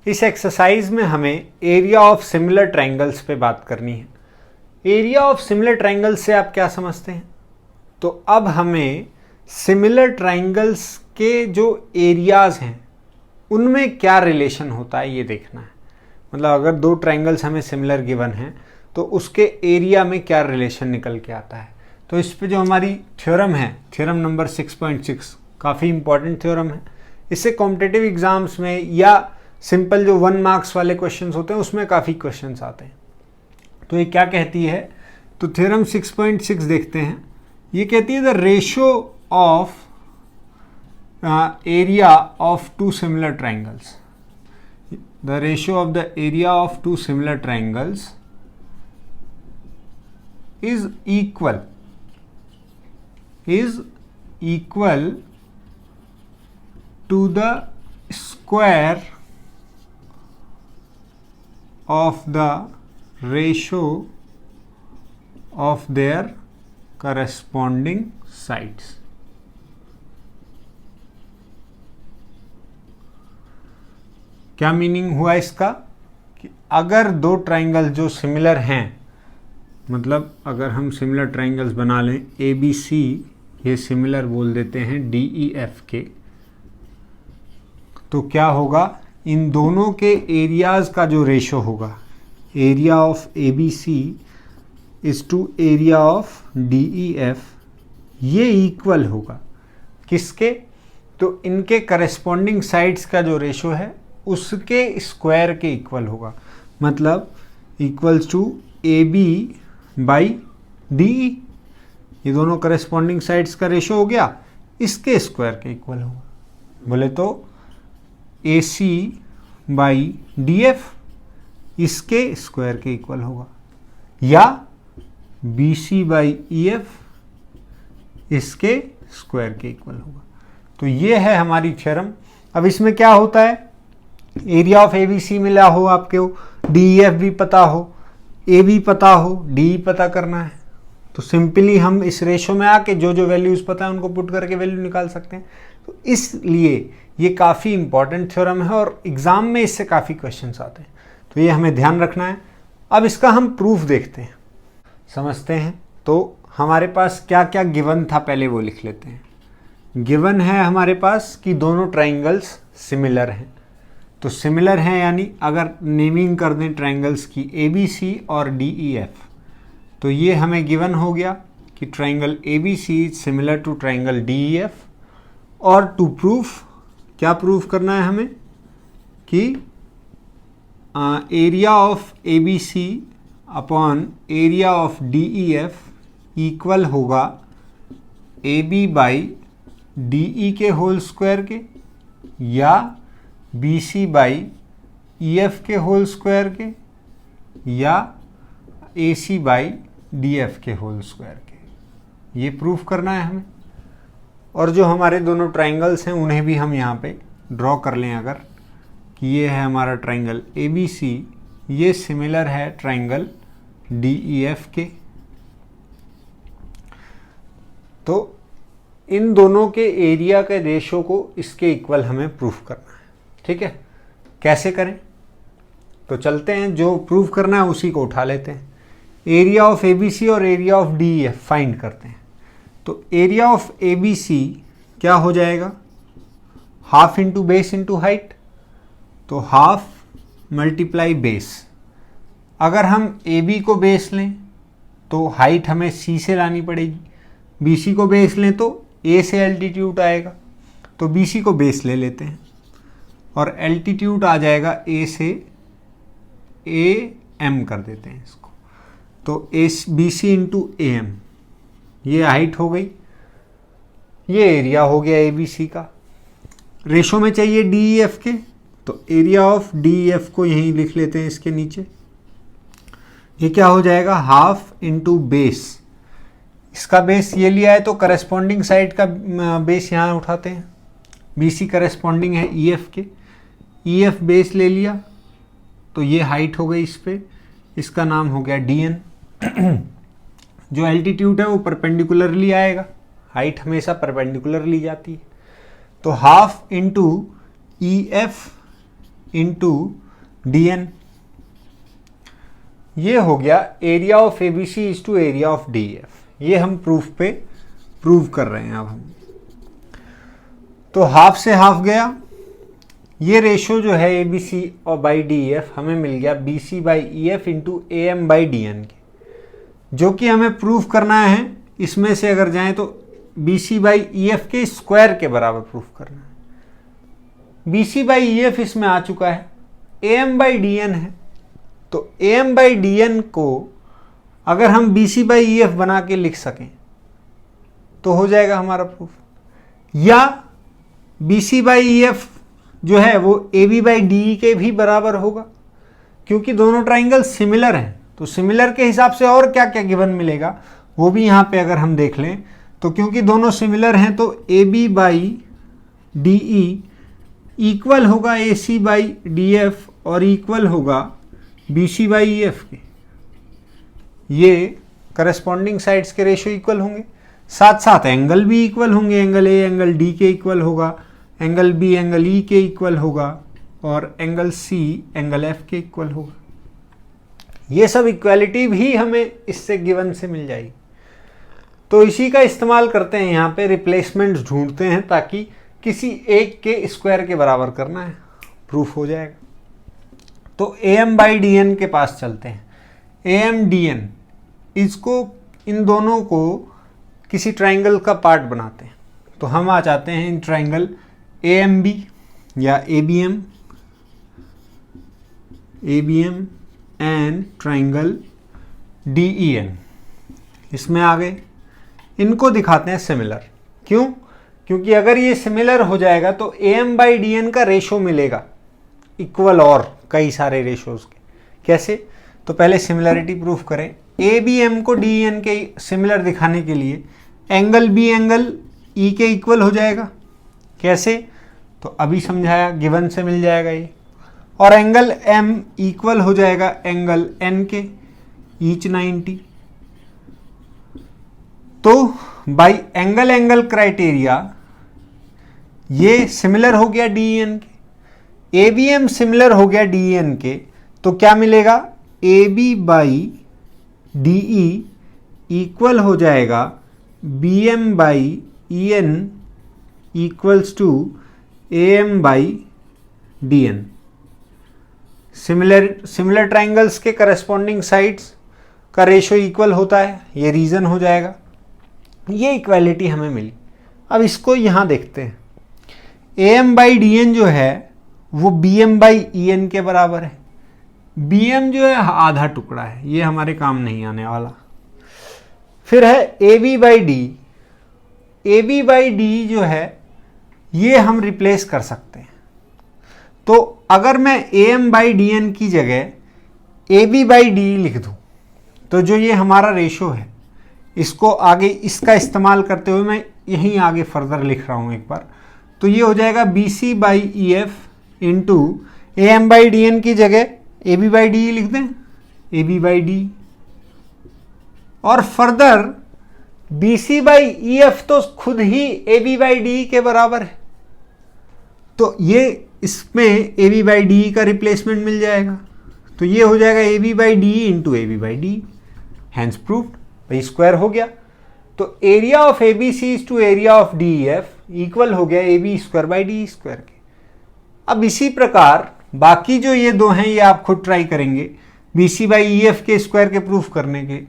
इस एक्सरसाइज में हमें एरिया ऑफ सिमिलर ट्रायंगल्स पे बात करनी है। एरिया ऑफ सिमिलर ट्रायंगल्स से आप क्या समझते हैं? तो अब हमें सिमिलर ट्रायंगल्स के जो एरियाज हैं उनमें क्या रिलेशन होता है ये देखना है। मतलब अगर दो ट्रायंगल्स हमें सिमिलर गिवन हैं तो उसके एरिया में क्या रिलेशन निकल के आता है। तो इस पे जो हमारी थ्योरम है, थ्योरम नंबर 6.6, काफ़ी इंपॉर्टेंट थ्योरम है। इससे कॉम्पिटिटिव एग्जाम्स में या सिंपल जो 1 मार्क्स वाले क्वेश्चंस होते हैं उसमें काफ़ी क्वेश्चंस आते हैं। तो ये क्या कहती है? तो थ्योरम 6.6 देखते हैं। ये कहती है the ratio of area of two similar triangles, the ratio of the area of two similar triangles is equal to the square of the ratio of their corresponding sides। क्या मीनिंग हुआ इसका? कि अगर दो ट्रायंगल जो similar हैं, मतलब अगर हम सिमिलर ट्रायंगल्स बना लें ए बी सी, ये सिमिलर बोल देते हैं डी ई एफ के, तो क्या होगा? इन दोनों के एरियाज का जो रेशो होगा, area of A B C is to area of D E F, ये इक्वल होगा किसके? तो इनके करस्पॉन्डिंग साइड्स का जो रेशो है उसके स्क्वायर के इक्वल होगा। मतलब equals to A B by D E, ये दोनों करस्पॉन्डिंग साइड्स का रेशो हो गया, इसके स्क्वायर के इक्वल होगा। बोले तो A C by D F इसके स्क्वायर के इक्वल होगा, या B C by E F इसके स्क्वायर के इक्वल होगा। तो ये है हमारी थ्योरम। अब इसमें क्या होता है? Area of A B C मिला हो आपके, डी ई एफ भी पता हो, ए भी पता हो, डी पता करना है, तो सिंपली हम इस रेशो में आके जो जो वैल्यूज पता है उनको पुट करके वैल्यू निकाल सकते हैं। तो इसलिए ये काफ़ी इंपॉर्टेंट थ्योरम है और एग्जाम में इससे काफ़ी क्वेश्चंस आते हैं, तो ये हमें ध्यान रखना है। अब इसका हम प्रूफ देखते हैं, समझते हैं। तो हमारे पास क्या क्या गिवन था पहले वो लिख लेते हैं। गिवन है हमारे पास कि दोनों ट्राइंगल्स सिमिलर हैं। तो सिमिलर हैं यानी अगर नेमिंग कर दें ट्रायंगल्स की ए बी सी और डी ई एफ, तो ये हमें गिवन हो गया कि triangle A B C is similar to triangle D E F. और टू प्रूफ, क्या प्रूफ करना है हमें? कि area of A B C upon area of D E F equal होगा A B by D E के whole square के, या B C by E F के होल स्क्वायर के, या A C by D F के whole square के। ये प्रूफ करना है हमें। और जो हमारे दोनों ट्रायंगल्स हैं उन्हें भी हम यहाँ पे ड्रॉ कर लें। अगर कि ये है हमारा ट्रायंगल ए बी सी, ये सिमिलर है ट्रायंगल डी ई एफ के, तो इन दोनों के एरिया के रेशो को इसके इक्वल हमें प्रूफ करना है। ठीक है, कैसे करें? तो चलते हैं, जो प्रूव करना है उसी को उठा लेते हैं। Area of A B C और area of D E F find करते हैं। तो area of A B C क्या हो जाएगा? Half into base into height, तो हाफ मल्टीप्लाई बेस। अगर हम ए बी को बेस लें तो हाइट हमें सी से लानी पड़ेगी, बी सी को बेस लें तो ए से एल्टीट्यूड आएगा, तो बी सी को बेस ले लेते हैं और एल्टीट्यूड आ जाएगा ए से ए एम कर देते हैं इसको, तो A B C into A M, ये हाइट हो गई, ये एरिया हो गया ए बी सी का। रेशो में चाहिए डी ई एफ के, तो area of D E F को यहीं लिख लेते हैं इसके नीचे। ये क्या हो जाएगा? हाफ इंटू बेस, इसका बेस ये लिया है तो करस्पॉन्डिंग साइड का बेस यहाँ उठाते हैं। बी सी करस्पॉन्डिंग है ई एफ के, ई एफ बेस ले लिया तो ये हाइट हो गई इस पे, इसका नाम हो गया डी एन। जो एल्टीट्यूड है वो परपेंडिकुलरली आएगा, हाइट हमेशा परपेंडिकुलर ली जाती है। तो half into E F into DN। ये हो गया area of ABC is to area of DEF। ये हम प्रूफ पे प्रूव कर रहे हैं अब हम। तो हाफ से हाफ गया, ये रेशो जो है ABC और बाई DEF हमें मिल गया BC by EF into AM by DN के, जो कि हमें प्रूफ करना है। इसमें से अगर जाएं तो BC बाई EF के स्क्वायर के बराबर प्रूफ करना है। BC बाई EF इसमें आ चुका है, AM बाई DN है, तो AM बाई DN को अगर हम BC बाई EF बना के लिख सकें तो हो जाएगा हमारा प्रूफ। या BC बाई EF जो है वो AB बाई DE के भी बराबर होगा, क्योंकि दोनों ट्राइंगल सिमिलर हैं। तो सिमिलर के हिसाब से और क्या क्या गिवन मिलेगा वो भी यहाँ पे अगर हम देख लें तो, क्योंकि दोनों सिमिलर हैं तो AB बाई DE इक्वल होगा AC बाई DF और इक्वल होगा BC बाई EF के। ये करस्पॉन्डिंग साइड्स के रेशो इक्वल होंगे, साथ साथ एंगल भी इक्वल होंगे। एंगल A एंगल D के इक्वल होगा, एंगल B एंगल E के इक्वल होगा और एंगल C एंगल F के इक्वल होगा। ये सब इक्वालिटी भी हमें इससे गिवन से मिल जाएगी। तो इसी का इस्तेमाल करते हैं, यहाँ पे रिप्लेसमेंट्स ढूंढते हैं ताकि किसी एक के स्क्वायर के बराबर करना है, प्रूफ हो जाएगा। तो AM बाई DN के पास चलते हैं। AM DN इसको, इन दोनों को किसी ट्राइंगल का पार्ट बनाते हैं। तो हम आ जाते हैं इन ट्राइंगल AMB या ABM एंड ट्राइंगल DEN, इसमें आ गए। इनको दिखाते हैं सिमिलर। क्यों? क्योंकि अगर ये सिमिलर हो जाएगा तो AM बाई DN का रेशो मिलेगा इक्वल और कई सारे रेशोज के। कैसे? तो पहले सिमिलरिटी प्रूफ करें। ABM को DEN के सिमिलर दिखाने के लिए एंगल B एंगल E के इक्वल हो जाएगा। कैसे? तो अभी समझाया, गिवन से मिल जाएगा ये। और एंगल M इक्वल हो जाएगा एंगल N के, ईच 90। तो बाई एंगल एंगल क्राइटेरिया ये सिमिलर हो गया DEN के, ABM सिमिलर हो गया DEN के। तो क्या मिलेगा? AB बाई DE इक्वल हो जाएगा BM by EN equals to AM by DN। Similar triangles के करस्पॉन्डिंग साइड्स का रेशो इक्वल होता है, ये रीजन हो जाएगा। ये इक्वालिटी हमें मिली। अब इसको यहाँ देखते हैं। AM बाई DN जो है वो BM बाई EN के बराबर है। BM जो है आधा टुकड़ा है, ये हमारे काम नहीं आने वाला। फिर है AB by D। AB by D जो है ये हम रिप्लेस कर सकते हैं। तो अगर मैं AM बाई DN की जगह AB बाई D लिख दूं तो जो ये हमारा रेशो है, इसको आगे इसका इस्तेमाल करते हुए मैं यहीं आगे फर्दर लिख रहा हूं एक बार। तो ये हो जाएगा BC by EF into AM by DN की जगह AB बाई D लिख दें, AB बाई D। और फर्दर BC बाई EF तो खुद ही AB बाई D के बराबर है, तो ये इसमें AB बाई D का रिप्लेसमेंट मिल जाएगा। तो ये हो जाएगा AB by D into AB by D, hence proved, भाई स्क्वायर हो गया। तो area of ABC is to area of DEF equal हो गया AB square by D square के। अब इसी प्रकार बाकी जो ये दो हैं ये आप खुद ट्राई करेंगे, BC बाई EF के स्क्वायर के प्रूफ करने के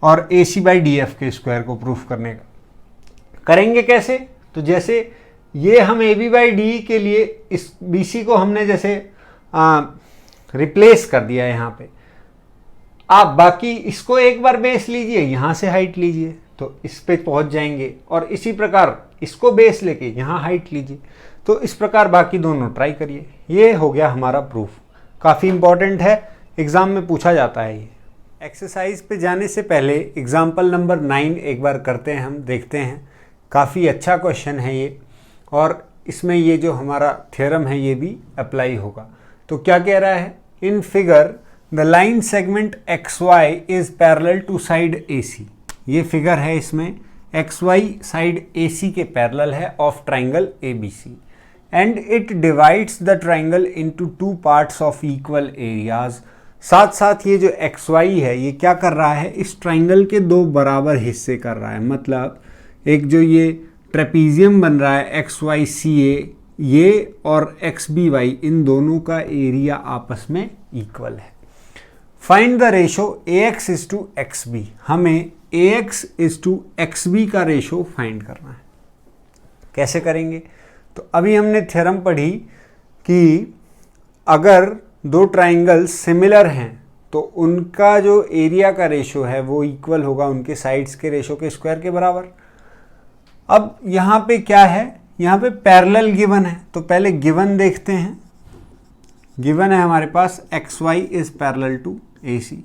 और AC बाई DF के स्क्वायर को प्रूफ करने का। करेंगे कैसे? तो जैसे ये हम AB बाई D के लिए इस BC को हमने जैसे रिप्लेस कर दिया यहाँ पे, आप बाकी इसको एक बार बेस लीजिए, यहाँ से हाइट लीजिए तो इस पे पहुँच जाएंगे, और इसी प्रकार इसको बेस लेके यहाँ हाइट लीजिए। तो इस प्रकार बाकी दोनों ट्राई करिए। ये हो गया हमारा प्रूफ, काफ़ी इंपॉर्टेंट है, एग्ज़ाम में पूछा जाता है ये। एक्सरसाइज पे जाने से पहले एग्जाम्पल नंबर 9 एक बार करते हैं, हम देखते हैं। काफ़ी अच्छा क्वेश्चन है ये, और इसमें ये जो हमारा थ्योरम है ये भी अप्लाई होगा। तो क्या कह रहा है? In figure the line segment XY is parallel to side AC। ये फिगर है, इसमें XY साइड AC के पैरेलल है of triangle ABC and it divides the triangle into two parts of equal areas. साथ साथ ये जो एक्स वाई है ये क्या कर रहा है, इस ट्राइंगल के दो बराबर हिस्से कर रहा है। मतलब एक जो ये ट्रेपीजियम बन रहा है एक्स वाई सी ए, ये और एक्स बी वाई, इन दोनों का एरिया आपस में इक्वल है। Find the ratio A X is to X B. हमें A X is to X B का रेशो फाइंड करना है। कैसे करेंगे, तो अभी हमने थ्योरम पढ़ी कि अगर दो ट्राइंगल सिमिलर हैं तो उनका जो एरिया का रेशो है वो इक्वल होगा उनके साइड्स के रेशो के स्क्वायर के बराबर। अब यहाँ पे क्या है, यहाँ पे पैरेलल गिवन है, तो पहले गिवन देखते हैं। गिवन है हमारे पास X Y is parallel to A C,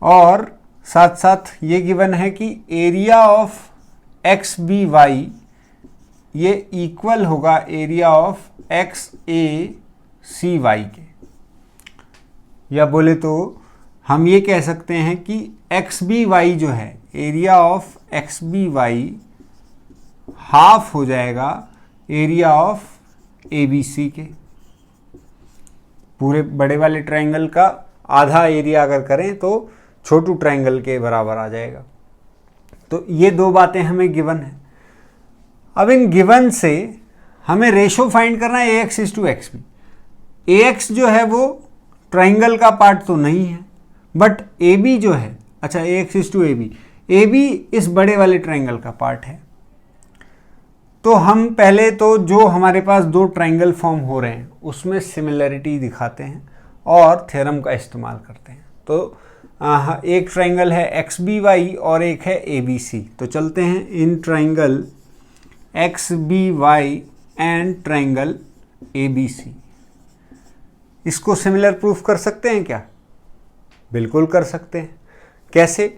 और साथ साथ ये गिवन है कि area of X B Y ये इक्वल होगा area of X A C Y के, या बोले तो हम ये कह सकते हैं कि एक्स बी वाई जो है, area of X B Y half हो जाएगा area of A B C के। पूरे बड़े वाले ट्राइंगल का आधा एरिया अगर करें तो छोटू ट्राइंगल के बराबर आ जाएगा। तो ये दो बातें हमें गिवन है। अब इन गिवन से हमें रेशो फाइंड करना है A X is to X B. A X जो है वो ट्राइंगल का पार्ट तो नहीं है, बट ए बी जो है, अच्छा A X is to A B इस बड़े वाले ट्राइंगल का पार्ट है। तो हम पहले तो जो हमारे पास दो ट्राइंगल फॉर्म हो रहे हैं उसमें सिमिलरिटी दिखाते हैं और थ्योरम का इस्तेमाल करते हैं। तो एक ट्राइंगल है एक्स बी वाई और एक है ए बी सी। तो चलते हैं in triangle X B Y and triangle A B C. इसको सिमिलर प्रूफ कर सकते हैं क्या? बिल्कुल कर सकते हैं। कैसे?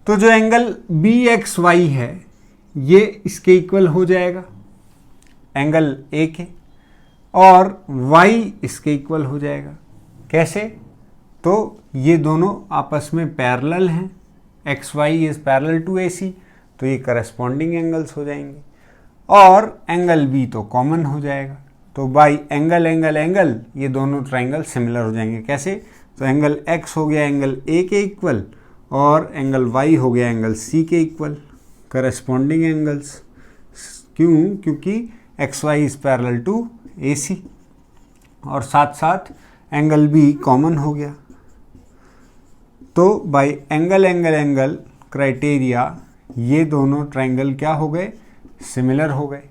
तो जो एंगल बी एक्स वाई है ये इसके इक्वल हो जाएगा एंगल ए के, और y इसके इक्वल हो जाएगा। कैसे? तो ये दोनों आपस में पैरेलल हैं, X Y is parallel to A C, तो ये करस्पॉन्डिंग एंगल्स हो जाएंगे, और एंगल बी तो कॉमन हो जाएगा। तो बाई एंगल एंगल एंगल ये दोनों ट्राइंगल सिमिलर हो जाएंगे। कैसे? तो एंगल x हो गया एंगल ए के इक्वल, और एंगल y हो गया एंगल c के इक्वल, करस्पॉन्डिंग एंगल्स। क्यों? क्योंकि X Y is parallel to A C, और साथ साथ एंगल बी कॉमन हो गया। तो by angle angle angle criteria ये दोनों ट्राइंगल क्या हो गए? सिमिलर हो गए।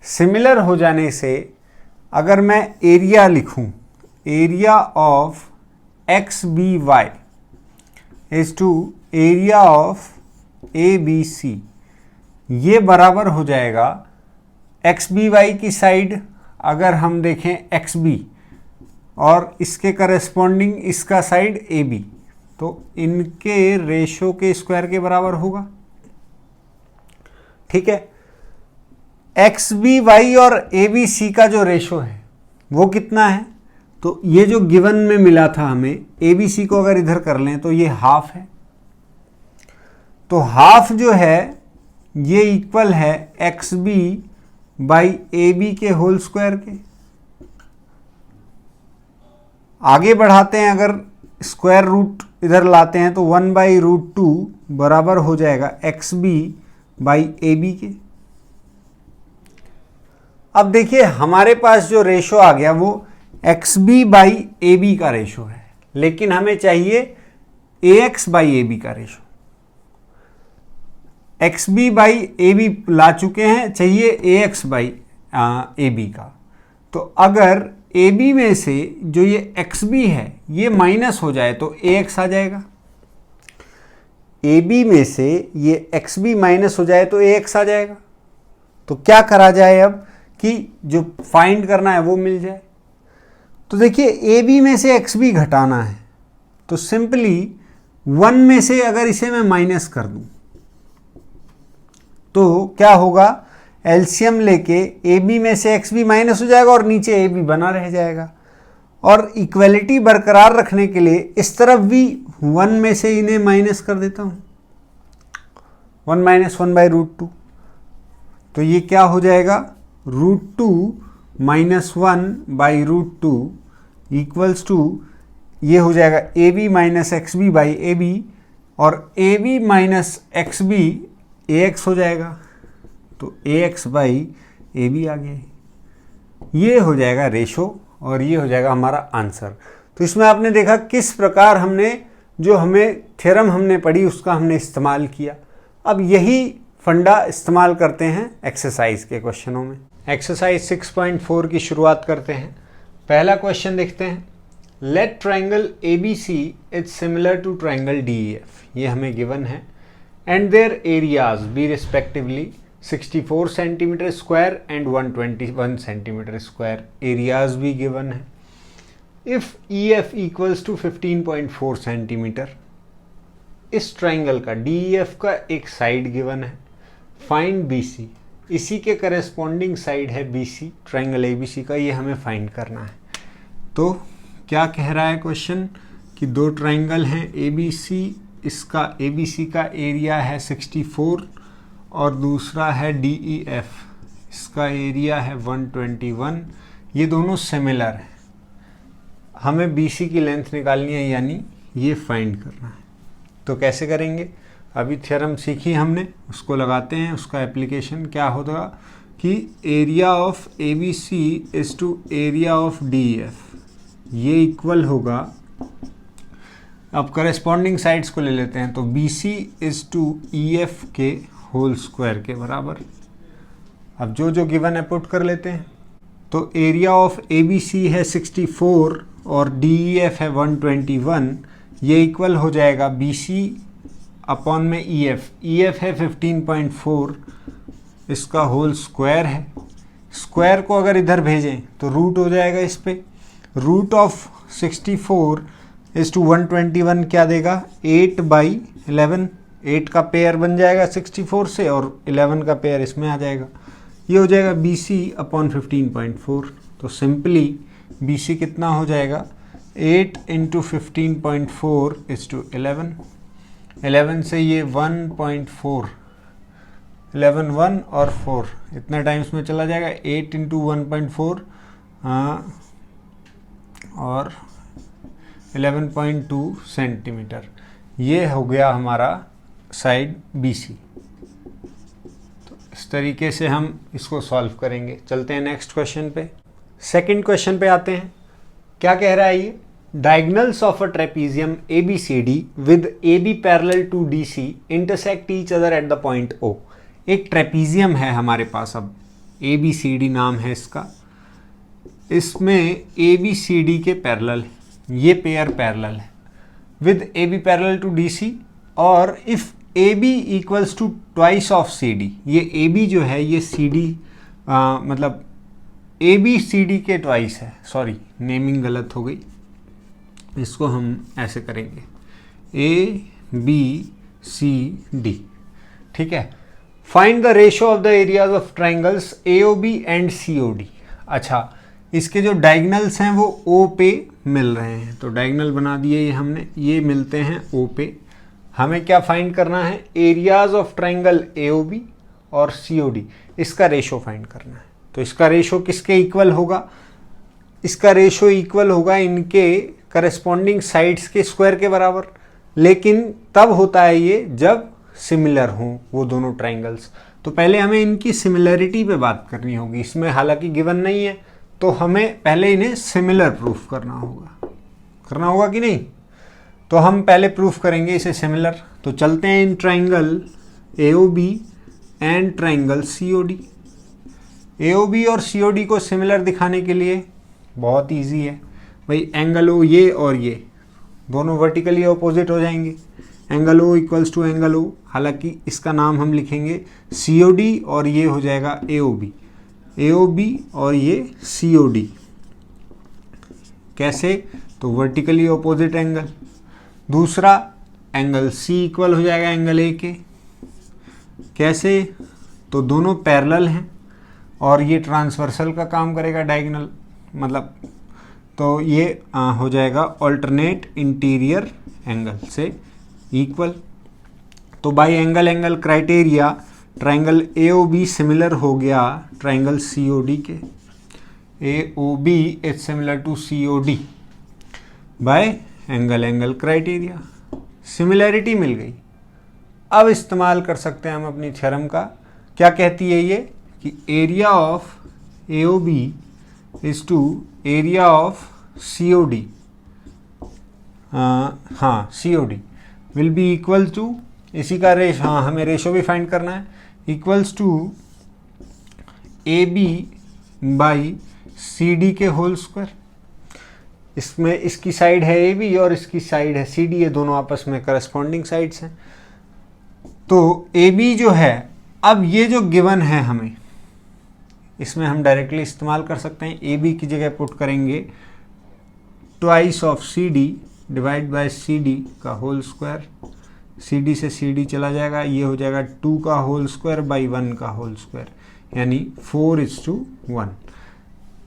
सिमिलर हो जाने से अगर मैं एरिया लिखूं, area of X B Y is to area of A B C, ये बराबर हो जाएगा एक्स बी वाई की साइड अगर हम देखें एक्स बी, और इसके करस्पॉन्डिंग इसका साइड ए बी, तो इनके रेशो के स्क्वायर के बराबर होगा। ठीक है। एक्स बी वाई और ए बी सी का जो रेशो है वो कितना है? तो ये जो गिवन में मिला था हमें, ए बी सी को अगर इधर कर लें तो ये हाफ है। तो हाफ जो है ये इक्वल है X B by A B के होल स्क्वायर के। आगे बढ़ाते हैं, अगर स्क्वायर रूट इधर लाते हैं तो 1/√2 बराबर हो जाएगा X B by A B के। अब देखिए हमारे पास जो रेशो आ गया वो X B by A B का रेशो है, लेकिन हमें चाहिए A X by A B का ratio. X B by A B ला चुके हैं, चाहिए A X by A B का। तो अगर ए बी में से जो ये एक्स बी है ये माइनस हो जाए तो ए एक्स आ जाएगा। ए बी में से ये एक्स बी माइनस हो जाए तो ए एक्स आ जाएगा। तो क्या करा जाए अब कि जो फाइंड करना है वो मिल जाए? तो देखिए ए बी में से एक्स बी घटाना है, तो सिंपली 1 में से अगर इसे मैं माइनस कर दूं तो क्या होगा? एलसीएम लेके ए बी में से एक्स बी माइनस हो जाएगा और नीचे ए बी बना रह जाएगा। और इक्वलिटी बरकरार रखने के लिए इस तरफ भी 1 में से इन्हें माइनस कर देता हूं, 1 - 1/√2। तो ये क्या हो जाएगा? √2 -1/√2 इक्वल्स टू, ये हो जाएगा AB - XB/AB, और AB - XB AX हो जाएगा, तो AX/AB आ गया। ये हो जाएगा रेशो और ये हो जाएगा हमारा आंसर। तो इसमें आपने देखा किस प्रकार हमने जो हमें थ्योरम हमने पढ़ी उसका हमने इस्तेमाल किया। अब यही फंडा इस्तेमाल करते हैं एक्सरसाइज के क्वेश्चनों में। एक्सरसाइज 6.4 की शुरुआत करते हैं। पहला क्वेश्चन देखते हैं, let triangle ABC is similar to triangle DEF, ये हमें गिवन है, and their areas be respectively 64 centimetre square and 121 centimetre square, areas भी गिवन है। If EF equals to 15.4 centimetre, इस ट्राइंगल का DEF का एक साइड गिवन है, फाइंड BC, इसी के करेस्पॉन्डिंग साइड है BC, ट्राइंगल ABC का, ये हमें फाइंड करना है। तो क्या कह रहा है क्वेश्चन कि दो ट्राइंगल हैं ABC, इसका ABC का एरिया है 64 और दूसरा है DEF, इसका एरिया है 121, ये दोनों सिमिलर हैं। हमें BC की लेंथ निकालनी है, यानी ये फाइंड करना है। तो कैसे करेंगे, अभी थ्योरम सीखी हमने, उसको लगाते हैं। उसका एप्लीकेशन क्या होगा कि area of ABC is to area of DEF, ये इक्वल होगा, अब करेस्पॉन्डिंग साइड्स को ले लेते हैं, तो BC इज टू EF के होल स्क्वायर के बराबर। अब जो जो गिवन है पुट कर लेते हैं। तो एरिया ऑफ ABC है 64 और DEF है 121, ये इक्वल हो जाएगा BC अपॉन में EF है 15.4, इसका होल स्क्वायर है। स्क्वायर को अगर इधर भेजें तो रूट हो जाएगा इस पे, रूट ऑफ 64 इज टू 121 क्या देगा, 8/11, 8 का पेयर बन जाएगा 64 से और 11 का पेयर इसमें आ जाएगा, ये हो जाएगा BC अपॉन 15.4। तो सिंपली BC कितना हो जाएगा, 8 × 15.4 इज टू 11, 11 से ये 1.4, 11 1 और 4 इतना टाइम्स में चला जाएगा, 8 × 1.4 और 11.2 सेंटीमीटर, ये हो गया हमारा साइड BC। तो इस तरीके से हम इसको सॉल्व करेंगे। चलते हैं नेक्स्ट क्वेश्चन पे। सेकंड क्वेश्चन पे आते हैं। क्या कह रहा है ये, diagonals of a trapezium ABCD with AB parallel to DC intersect each other at the point O। एक ट्रेपीजियम है हमारे पास, अब ABCD नाम है इसका, इसमें ABCD के पैरेलल, ये पेयर पैरेलल है with AB parallel to DC, और if AB equals to twice of CD, ये AB जो है ये CD मतलब ABCD के ट्वाइस है, सॉरी नेमिंग गलत हो गई, इसको हम ऐसे करेंगे ABCD, ठीक है। Find the ratio of the areas of triangles AOB and COD। अच्छा, इसके जो डायगोनल्स हैं वो O पे मिल रहे हैं, तो डायगोनल बना दिए ये हमने, ये मिलते हैं O पे। हमें क्या फाइंड करना है, एरियाज ऑफ ट्राइंगल AOB और COD, इसका रेशो फाइंड करना है। तो इसका रेशो किसके इक्वल होगा, इसका रेशो इक्वल होगा इनके करस्पॉन्डिंग साइड्स के स्क्वायर के बराबर, लेकिन तब होता है ये जब सिमिलर हों वो दोनों ट्राइंगल्स। तो पहले हमें इनकी सिमिलरिटी पे बात करनी होगी, इसमें हालांकि गिवन नहीं है, तो हमें पहले इन्हें सिमिलर प्रूफ करना होगा कि नहीं। तो हम पहले प्रूफ करेंगे इसे सिमिलर। तो चलते हैं in triangle AOB and triangle COD। AOB और COD को सिमिलर दिखाने के लिए बहुत इजी है भाई, एंगल O ये और ये दोनों वर्टिकली अपोजिट हो जाएंगे, angle O equals to angle O, हालांकि इसका नाम हम लिखेंगे COD और ये हो जाएगा AOB और ये COD। कैसे, तो वर्टिकली अपोजिट एंगल। दूसरा एंगल C इक्वल हो जाएगा एंगल A के, कैसे, तो दोनों पैरेलल हैं और ये ट्रांसवर्सल का काम करेगा, डायगोनल मतलब, तो ये हो जाएगा अल्टरनेट इंटीरियर एंगल से इक्वल। तो by angle criteria triangle AOB similar हो गया ट्राइंगल COD के। AOB is similar to COD by angle criteria, similarity मिल गई। अब इस्तेमाल कर सकते हैं हम अपनी थ्योरम का। क्या कहती है ये कि area of AOB is to area of COD, हाँ COD will be equal to, इसी का रेशो, हाँ हमें रेशो भी फाइंड करना है, equals to AB by CD के होल स्क्वायर। इसमें इसकी साइड है AB और इसकी साइड है CD, ये दोनों आपस में करस्पॉन्डिंग साइड्स हैं। तो AB जो है, अब ये जो गिवन है हमें, इसमें हम डायरेक्टली इस्तेमाल कर सकते हैं। AB की जगह पुट करेंगे twice of CD divide by CD का होल स्क्वायर, CD से CD चला जाएगा, ये हो जाएगा 2 का होल स्क्वायर बाई 1 का होल स्क्वायर, यानी 4:1,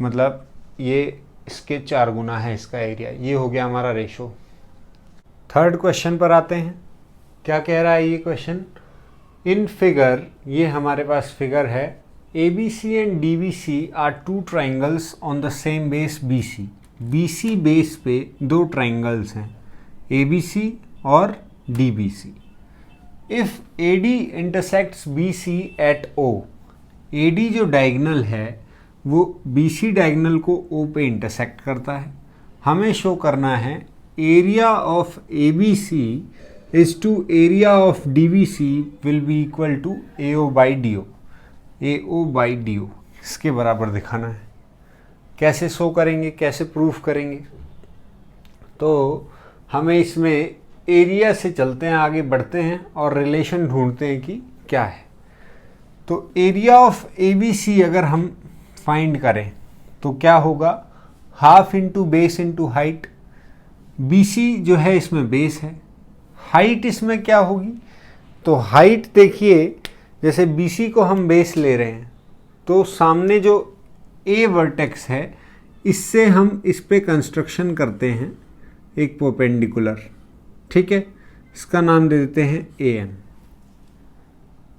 मतलब ये इसके 4 गुना है इसका एरिया। ये हो गया हमारा रेशो। थर्ड क्वेश्चन पर आते हैं। क्या कह रहा है ये क्वेश्चन? इन फिगर, ये हमारे पास फिगर है, ABC and DBC are 2 triangles on the same base BC। BC base पे 2 ट्राइंगल्स हैं, ABC और DBC। If AD intersects BC at O, AD जो डायगोनल है वो BC डायगोनल को O पे इंटरसेक्ट करता है। हमें शो करना है area of ABC is to area of DBC will be equal to AO by DO, AO by DO, इसके बराबर दिखाना है। कैसे शो करेंगे, कैसे प्रूफ करेंगे? तो हमें इसमें एरिया से चलते हैं, आगे बढ़ते हैं और रिलेशन ढूंढते हैं कि क्या है। तो एरिया ऑफ ABC अगर हम फाइंड करें तो क्या होगा, half into base into height. BC जो है इसमें बेस है, हाइट इसमें क्या होगी? तो हाइट देखिए, जैसे BC को हम बेस ले रहे हैं तो सामने जो A वर्टेक्स है इससे हम इस पे कंस्ट्रक्शन करते हैं एक परपेंडिकुलर, ठीक है, इसका नाम दे देते हैं AM।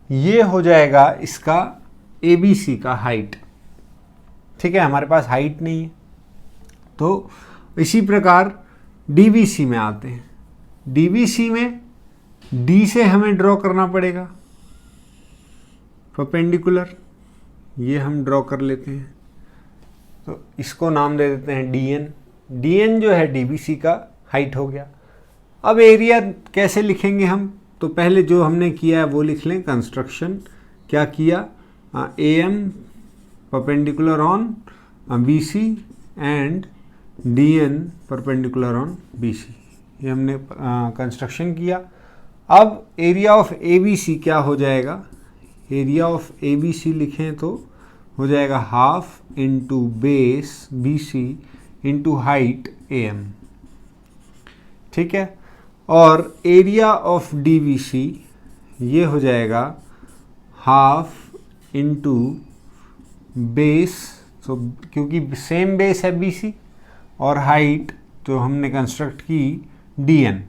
ये हो जाएगा इसका ABC का हाइट, ठीक है। हमारे पास हाइट नहीं है, तो इसी प्रकार DBC में आते हैं। DBC में D से हमें ड्रॉ करना पड़ेगा परपेंडिकुलर, ये हम ड्रॉ कर लेते हैं, तो इसको नाम दे देते हैं DN। DN जो है DBC का हाइट हो गया। अब एरिया कैसे लिखेंगे हम? तो पहले जो हमने किया है वो लिख लें, कंस्ट्रक्शन क्या किया, AM perpendicular on BC and DN perpendicular on BC, ये हमने कंस्ट्रक्शन किया। अब एरिया ऑफ ABC क्या हो जाएगा? एरिया ऑफ ABC लिखें तो हो जाएगा half into base BC into height AM, ठीक है। और एरिया ऑफ DBC ये हो जाएगा हाफ इंटू बेस, तो क्योंकि सेम बेस है BC, और हाइट जो हमने कंस्ट्रक्ट की DN,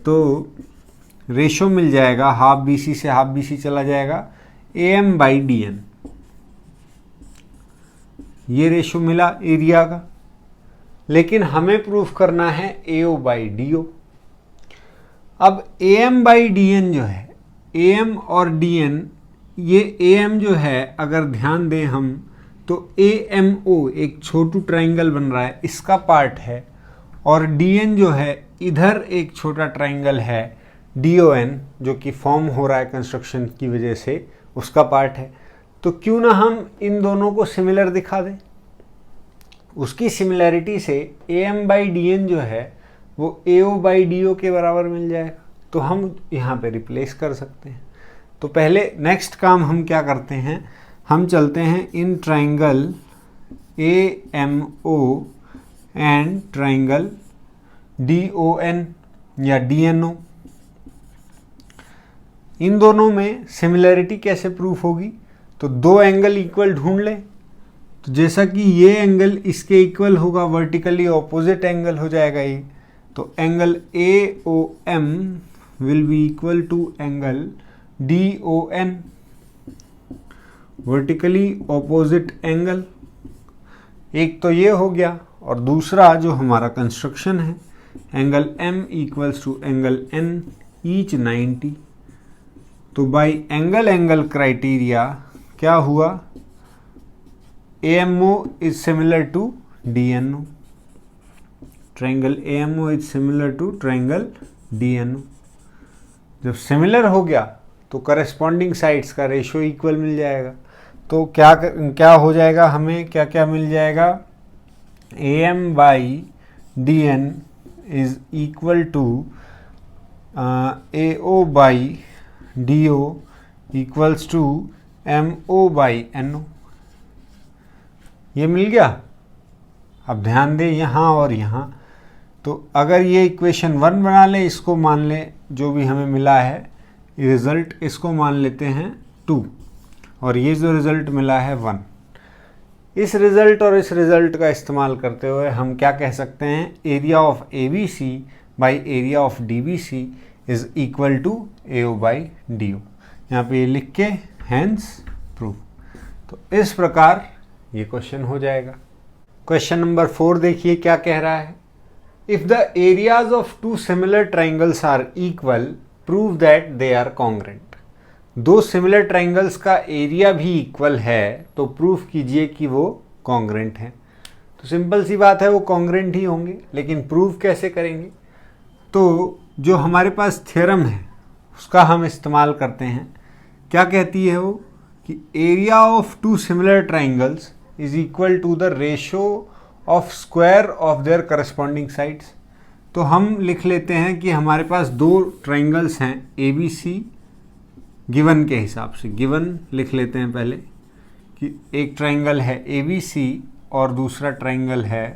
तो रेशो मिल जाएगा, हाफ BC से हाफ BC चला जाएगा, AM बाई DN। ये रेशो मिला एरिया का, लेकिन हमें प्रूफ करना है AO बाई DO। अब AM बाई DN जो है, AM और DN, ये AM जो है अगर ध्यान दें हम तो AMO एक छोटू ट्राइंगल बन रहा है, इसका पार्ट है, और DN जो है इधर एक छोटा ट्राइंगल है DON जो कि फॉर्म हो रहा है कंस्ट्रक्शन की वजह से, उसका पार्ट है। तो क्यों ना हम इन दोनों को सिमिलर दिखा दें। उसकी सिमिलैरिटी से AM बाई DN जो है वो AO बाई DO के बराबर मिल जाएगा, तो हम यहाँ पे रिप्लेस कर सकते हैं। तो पहले नेक्स्ट काम हम क्या करते हैं, हम चलते हैं in triangle AMO and triangle DON या DNO, इन दोनों में सिमिलैरिटी कैसे प्रूफ होगी? तो दो एंगल इक्वल ढूंढ लें। तो जैसा कि ये एंगल इसके इक्वल होगा, वर्टिकली ऑपोजिट एंगल हो जाएगा ये, तो angle AOM will be equal to angle DON, vertically opposite angle. एक तो ये हो गया, और दूसरा जो हमारा कंस्ट्रक्शन है, angle M equals to angle N each 90। तो बाय एंगल क्राइटेरिया क्या हुआ, AMO is similar to DNO, triangle AMO is similar to triangle DNO। जब सिमिलर हो गया तो करस्पॉन्डिंग साइड्स का रेशियो इक्वल मिल जाएगा। तो क्या हो जाएगा, हमें क्या क्या मिल जाएगा, AM by DN is equal to AO by DO equals to MO by NO। ये मिल गया। अब ध्यान दें यहाँ और यहाँ, तो अगर ये इक्वेशन 1 बना ले, इसको मान ले जो भी हमें मिला है रिजल्ट, इसको मान लेते हैं 2, और ये जो रिजल्ट मिला है 1। इस रिजल्ट और इस रिजल्ट का इस्तेमाल करते हुए हम क्या कह सकते हैं, area of ABC by area of DBC is equal to AO by DO। यहाँ पे ये लिख के हैंस प्रूफ। तो इस प्रकार ये क्वेश्चन हो जाएगा। क्वेश्चन नंबर 4 देखिए क्या कह रहा है, if the areas of two similar triangles are equal prove that they are congruent. दो सिमिलर ट्राइंगल्स का एरिया भी इक्वल है तो प्रूफ कीजिए कि वो कॉन्ग्रेंट हैं। तो सिंपल सी बात है, वो कॉन्ग्रेंट ही होंगे, लेकिन प्रूफ कैसे करेंगे। तो जो हमारे पास थ्योरम है उसका हम इस्तेमाल करते हैं। क्या कहती है वो, कि area of two similar triangles is equal to the ratio of square of their corresponding sides. तो हम लिख लेते हैं कि हमारे पास दो ट्राइंगल्स हैं ABC, गिवन के हिसाब से, गिवन लिख लेते हैं पहले, कि एक ट्राइंगल है ABC और दूसरा ट्राइंगल है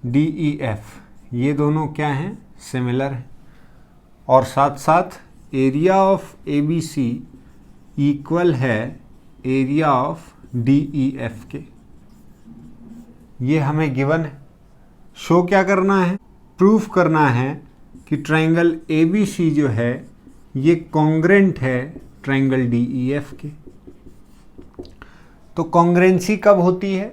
DEF। ये दोनों क्या हैं, सिमिलर हैं, और साथ साथ एरिया ऑफ ABC इक्वल है एरिया ऑफ DEF के। ये हमें गिवन है। शो क्या करना है, प्रूफ करना है कि ट्राइंगल ABC जो है ये कॉन्ग्रेंट है ट्राइंगल DEF के। तो कॉन्ग्रेंसी कब होती है,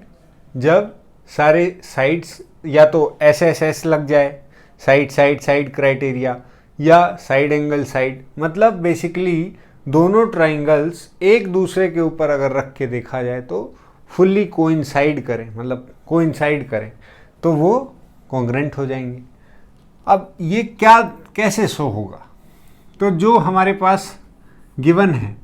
जब सारे साइड्स या तो SSS लग जाए, साइड साइड साइड क्राइटेरिया, या साइड एंगल साइड, मतलब बेसिकली दोनों ट्राइंगल्स एक दूसरे के ऊपर अगर रख के देखा जाए तो फुल्ली कोइंसाइड करें, मतलब कोइंसाइड करें, तो वो कॉन्ग्रेंट हो जाएंगे। अब ये क्या कैसे शो होगा, तो जो हमारे पास गिवन है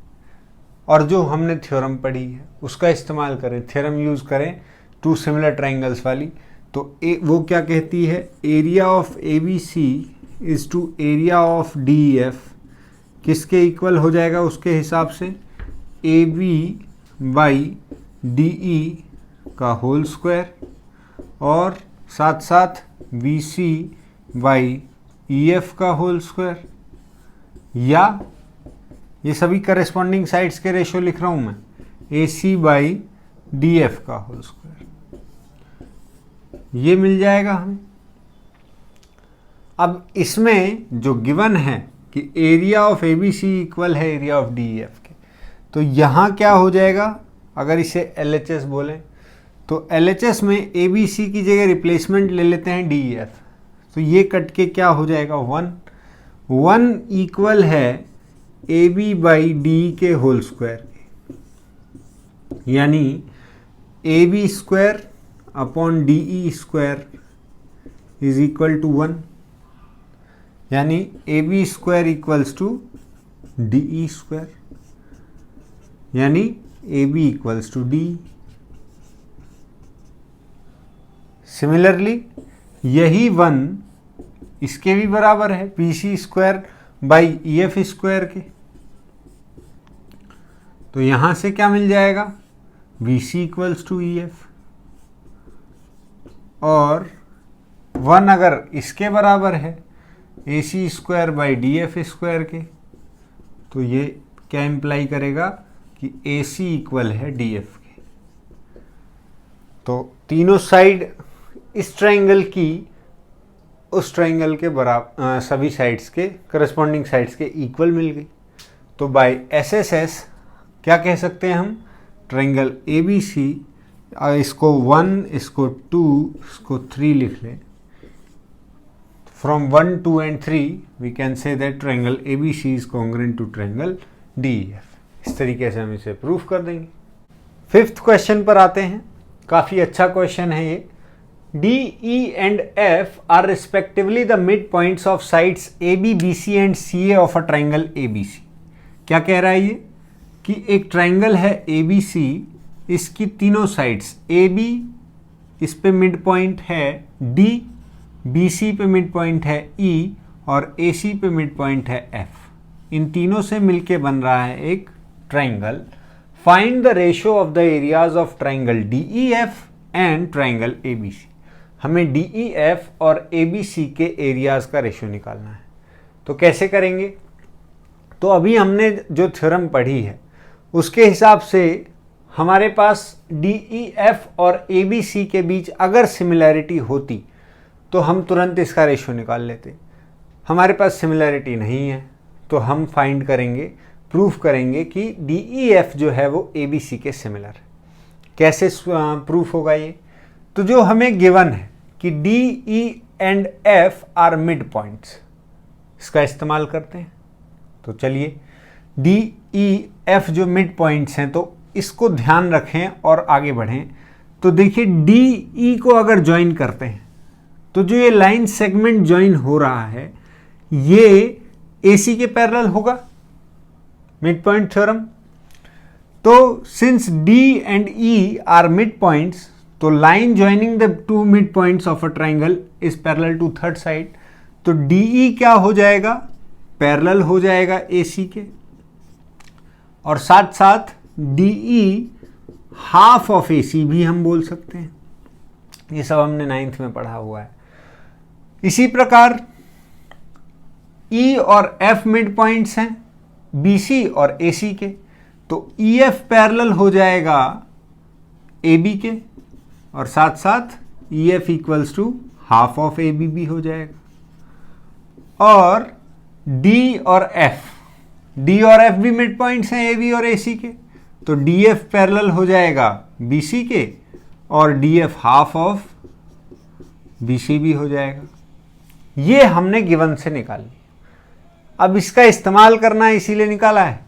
और जो हमने थ्योरम पढ़ी है उसका इस्तेमाल करें, थ्योरम यूज़ करें टू सिमिलर ट्राइंगल्स वाली। तो वो क्या कहती है, area of ABC is to area of DEF किसके इक्वल हो जाएगा, उसके हिसाब से AB बाई DE का होल स्क्वायर, और साथ साथ BC बाई EF का होल स्क्वायर, या ये सभी करस्पॉन्डिंग साइड्स के रेशियो लिख रहा हूँ मैं, AC बाई DF का होल स्क्वायर। ये मिल जाएगा हमें। अब इसमें जो गिवन है कि एरिया ऑफ ABC इक्वल है एरिया ऑफ DEF के, तो यहाँ क्या हो जाएगा, अगर इसे LHS बोलें तो LHS में ABC की जगह रिप्लेसमेंट ले लेते हैं DEF, तो ये कट के क्या हो जाएगा 1 इक्वल है AB बाई DE के होल स्क्वायर, यानी AB square upon DE square is equal to 1, यानी AB square equals to DE square, यानी AB equals to DE। Similarly यही 1 इसके भी बराबर है BC square by EF square के। तो यहां से क्या मिल जाएगा, BC इक्वल्स टू EF, और 1 अगर इसके बराबर है AC square by DF square के, तो ये क्या इम्प्लाई करेगा कि AC इक्वल है DF के। तो तीनों साइड इस ट्राइंगल की उस ट्राइंगल के बराबर, सभी साइड्स के करस्पॉन्डिंग साइड्स के इक्वल मिल गई। तो बाय SSS क्या कह सकते हैं हम, ट्रायंगल ABC, इसको 1, इसको 2, इसको 3 लिख लें. From 1, 2 and 3 we can say that triangle ABC is congruent to triangle DEF. इस तरीके से हम इसे प्रूफ कर देंगे. 5th क्वेश्चन पर आते हैं. काफ़ी अच्छा क्वेश्चन है ये. D, E and F are respectively the midpoints of sides AB, BC and CA of a triangle ABC. क्या कह रहा है ये कि एक ट्राइंगल है ABC, इसकी तीनों साइड्स AB, इस पे मिड पॉइंट है D, BC पे मिड पॉइंट है E और AC पे मिड पॉइंट है F. इन तीनों से मिलके बन रहा है एक triangle. Find the ratio of the areas of triangle DEF and triangle ABC. हमें DEF और ABC के एरियाज का रेशियो निकालना है. तो कैसे करेंगे, तो अभी हमने जो थ्योरम पढ़ी है उसके हिसाब से हमारे पास DEF और ABC के बीच अगर सिमिलैरिटी होती तो हम तुरंत इसका रेशियो निकाल लेते. हमारे पास सिमिलैरिटी नहीं है तो हम फाइंड करेंगे, प्रूफ करेंगे कि DEF जो है वो ABC के सिमिलर है. कैसे प्रूफ होगा ये, तो जो हमें गिवन है कि DE and F are mid points, इसका इस्तेमाल करते हैं. तो चलिए DEF जो मिड पॉइंट्स हैं तो इसको ध्यान रखें और आगे बढ़ें. तो देखिए DE को अगर ज्वाइन करते हैं तो जो ये लाइन सेगमेंट ज्वाइन हो रहा है ये AC के पैरेलल होगा, मिड पॉइंट थ्योरम. तो since D and E are mid points, तो line joining the two mid points of a triangle is parallel to third side. तो DE क्या हो जाएगा, पैरेलल हो जाएगा AC के, और साथ साथ DE हाफ ऑफ AC भी हम बोल सकते हैं. ये सब हमने 9th में पढ़ा हुआ है. इसी प्रकार E और F मिड पॉइंट्स हैं BC और AC के, तो EF पैरेलल हो जाएगा AB के, और साथ साथ EF equals to half of AB भी हो जाएगा. और D और F भी मिड पॉइंट्स हैं AB और AC के, तो DF पैरेलल हो जाएगा BC के और DF हाफ ऑफ BC भी हो जाएगा. ये हमने गिवन से निकाल ली. अब इसका इस्तेमाल करना है, इसीलिए निकाला है.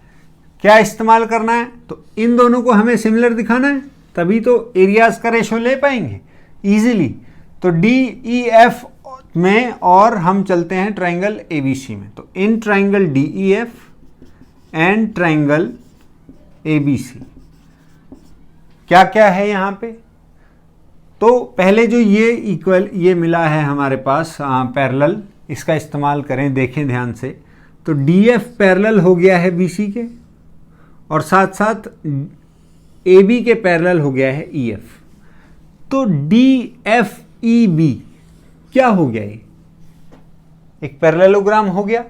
क्या इस्तेमाल करना है, तो इन दोनों को हमें सिमिलर दिखाना है, तभी तो एरियाज का रेशियो ले पाएंगे इजीली. तो DEF में और हम चलते हैं ट्राइंगल ABC में. तो in triangle DEF and triangle ABC क्या क्या है यहाँ पे, तो पहले जो ये इक्वल ये मिला है हमारे पास पैरेलल, इसका इस्तेमाल करें. देखें ध्यान से, तो DF पैरेलल हो गया है BC के, और साथ साथ AB के पैरेलल हो गया है EF. तो DFEB क्या हो गया, ये एक पैरेललोग्राम हो गया.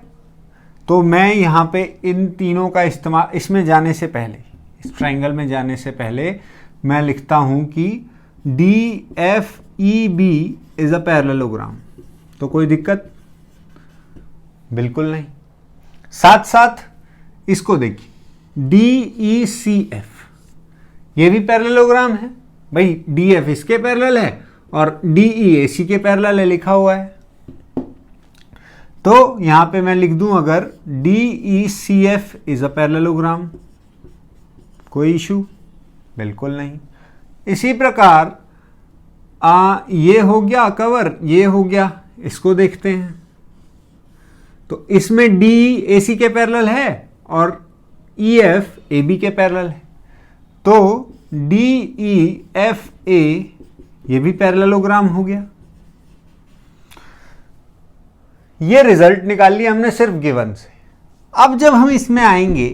तो मैं यहाँ पे इन तीनों का इस्तेमाल, इसमें जाने से पहले, इस ट्राइंगल में जाने से पहले मैं लिखता हूँ कि DFEB इज अ पैरेललोग्राम. तो कोई दिक्कत बिल्कुल नहीं. साथ साथ इसको देखिए DECF, ये भी पैरेललोग्राम है भाई. DF इसके पैरेलल है और DE AC के पैरेलल है, लिखा हुआ है. तो यहां पे मैं लिख दूं अगर DECF इज अ पैरेललोग्राम, कोई इशू बिल्कुल नहीं. इसी प्रकार ये हो गया कवर, ये हो गया. इसको देखते हैं, तो इसमें DE AC के पैरेलल है और EF AB के पैरेलल है. तो DEFA ये भी पैरेललोग्राम हो गया. ये रिजल्ट निकाल लिया हमने सिर्फ गिवन से. अब जब हम इसमें आएंगे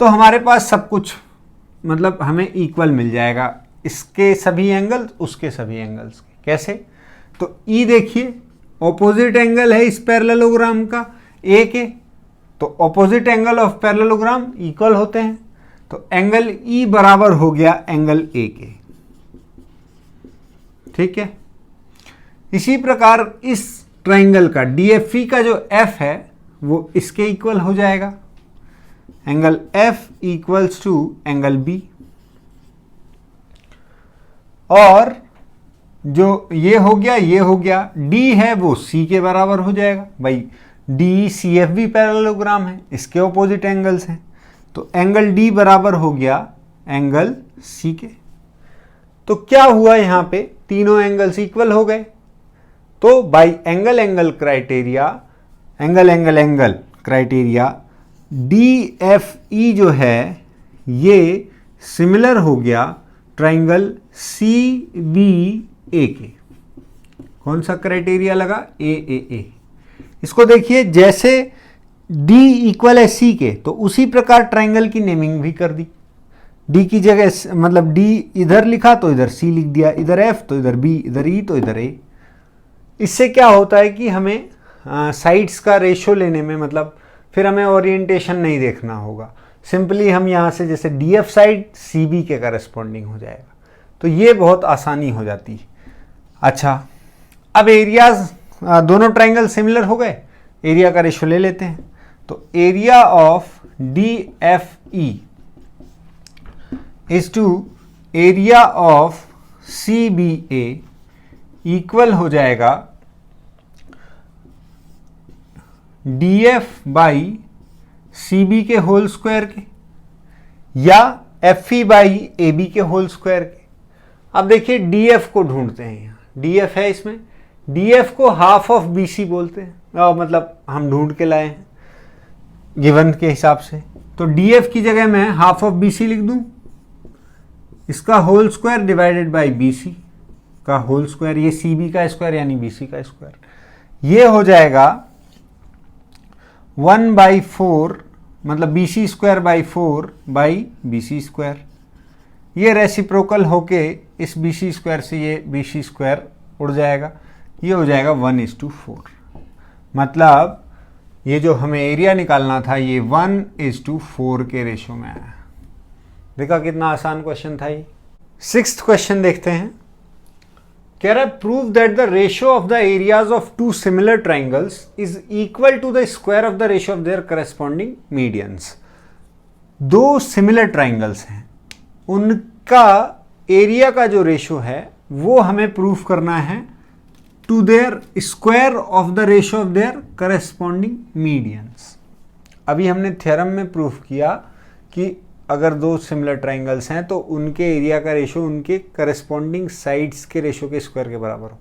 तो हमारे पास सब कुछ मतलब हमें इक्वल मिल जाएगा, इसके सभी एंगल्स उसके सभी एंगल्स के. कैसे, तो E देखिए ऑपोजिट एंगल है इस पैरेललोग्राम का A के, तो opposite angle of parallelogram equal होते हैं. तो एंगल E बराबर हो गया एंगल A के. ठीक है. इसी प्रकार इस ट्राइंगल का DFE का जो F है वो इसके इक्वल हो जाएगा. Angle F equals to angle B, और जो ये हो गया डी है वो सी के बराबर हो जाएगा। भाई डी सी एफ भी पैरेललोग्राम है, इसके ऑपोजिट एंगल्स हैं, तो एंगल डी बराबर हो गया एंगल सी के। तो क्या हुआ यहां पे, तीनों एंगल्स इक्वल हो गए। तो by angle angle criteria, angle criteria D F E जो है ये सिमिलर हो गया ट्राइंगल सी बी ए के। कौन सा क्राइटेरिया लगा, ए। इसको देखिए, जैसे D इक्वल है C के, तो उसी प्रकार ट्राइंगल की नेमिंग भी कर दी। D की जगह मतलब D इधर लिखा तो इधर C लिख दिया, इधर F तो इधर B, इधर E तो इधर A। इससे क्या होता है कि हमें साइड्स का रेशो लेने में, मतलब फिर हमें ओरिएंटेशन नहीं देखना होगा, सिंपली हम यहाँ से जैसे DF साइड CB के करस्पॉन्डिंग हो जाएगा, तो ये बहुत आसानी हो जाती है। अच्छा, अब एरियाज, दोनों ट्राइंगल सिमिलर हो गए, एरिया का रेशो ले लेते हैं। तो area of DFE is to area of CBA equal हो जाएगा DF बाई CB के होल स्क्वायर के, या FE बाई AB के होल स्क्वायर के। अब देखिए DF को ढूंढते हैं, यहाँ DF है, इसमें DF को हाफ ऑफ BC बोलते हैं, मतलब हम ढूंढ के लाए हैं गिवन के हिसाब से। तो DF की जगह मैं हाफ ऑफ BC लिख दूं, इसका whole square divided by BC का होल स्क्वायर, ये CB का स्क्वायर यानी BC का स्क्वायर। ये हो जाएगा 1/4, मतलब BC square by 4 by BC square. ये रेसिप्रोकल होके इस BC स्क्वायर से ये BC स्क्वायर उड़ जाएगा, ये हो जाएगा 1:4। मतलब ये जो हमें एरिया निकालना था ये 1:4 के रेशो में आया। देखा कितना आसान क्वेश्चन था ये। 6th क्वेश्चन देखते हैं। कह रहा है prove that the ratio of the areas of two similar triangles is equal to the square of the ratio of their corresponding medians. दो सिमिलर ट्राइंगल्स हैं, उनका एरिया का जो रेशियो है वो हमें प्रूव करना है to their square of the ratio of their corresponding medians. अभी हमने थ्योरम में प्रूफ किया कि अगर दो सिमिलर ट्राइंगल्स हैं तो उनके एरिया का रेशियो उनके करस्पॉन्डिंग साइड्स के रेशियो के स्क्वायर के बराबर होगा,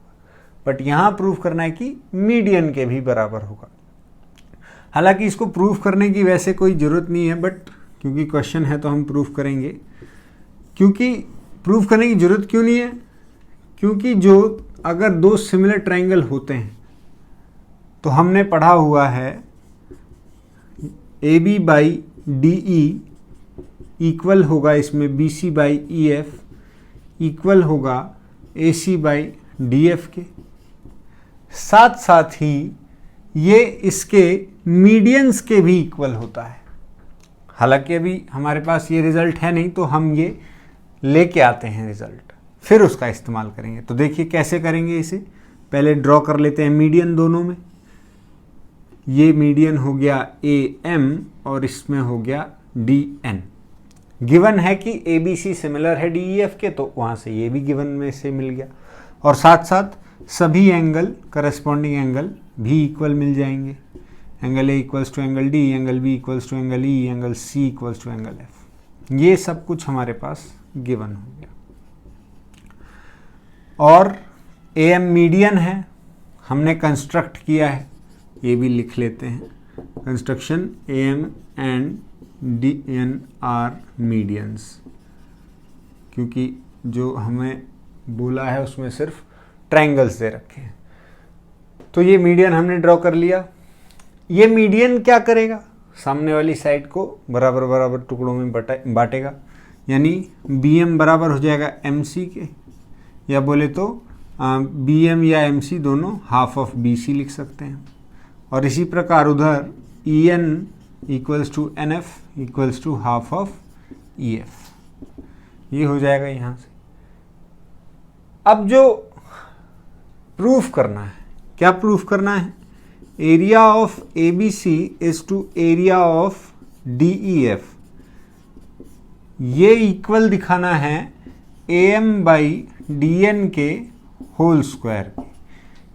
बट यहाँ प्रूफ करना है कि मीडियन के भी बराबर होगा। हालांकि इसको प्रूफ करने की वैसे कोई ज़रूरत नहीं है, बट क्योंकि क्वेश्चन है तो हम प्रूफ करेंगे। क्योंकि प्रूफ करने की ज़रूरत क्यों नहीं है, क्योंकि जो अगर दो सिमिलर ट्राइंगल होते हैं तो हमने पढ़ा हुआ है AB बाई DE इक्वल होगा इसमें BC बाई EF इक्वल होगा AC बाई DF के। साथ साथ ही ये इसके मीडियंस के भी इक्वल होता है। हालांकि अभी हमारे पास ये रिजल्ट है नहीं, तो हम ये लेके आते हैं रिजल्ट, फिर उसका इस्तेमाल करेंगे। तो देखिए कैसे करेंगे इसे। पहले ड्रॉ कर लेते हैं मीडियन दोनों में। ये मीडियन हो गया AM और इसमें हो गया DN। गिवन है कि ABC सिमिलर है DEF के, तो वहाँ से ये भी गिवन में से मिल गया, और साथ साथ सभी एंगल करस्पॉन्डिंग एंगल भी इक्वल मिल जाएंगे। Angle A equals to angle D, angle B equals to angle E, angle C equals to angle F। ये सब कुछ हमारे पास गिवन हो गया। और AM मीडियन है, हमने कंस्ट्रक्ट किया है, ये भी लिख लेते हैं। Construction AM and DN are medians, क्योंकि जो हमें बोला है उसमें सिर्फ ट्राइंगल्स दे रखे हैं। तो ये मीडियन हमने ड्रॉ कर लिया। ये मीडियन क्या करेगा, सामने वाली साइड को बराबर बराबर टुकड़ों में बांटेगा, यानी BM बराबर हो जाएगा MC के, या बोले तो BM या MC दोनों हाफ ऑफ BC लिख सकते हैं। और इसी प्रकार उधर EN equals to NF equals to half of EF, ये हो जाएगा यहाँ से। अब जो प्रूफ करना है, क्या प्रूफ करना है, area of ABC is to area of DEF, ये इक्वल दिखाना है AM/DN के होल स्क्वायर,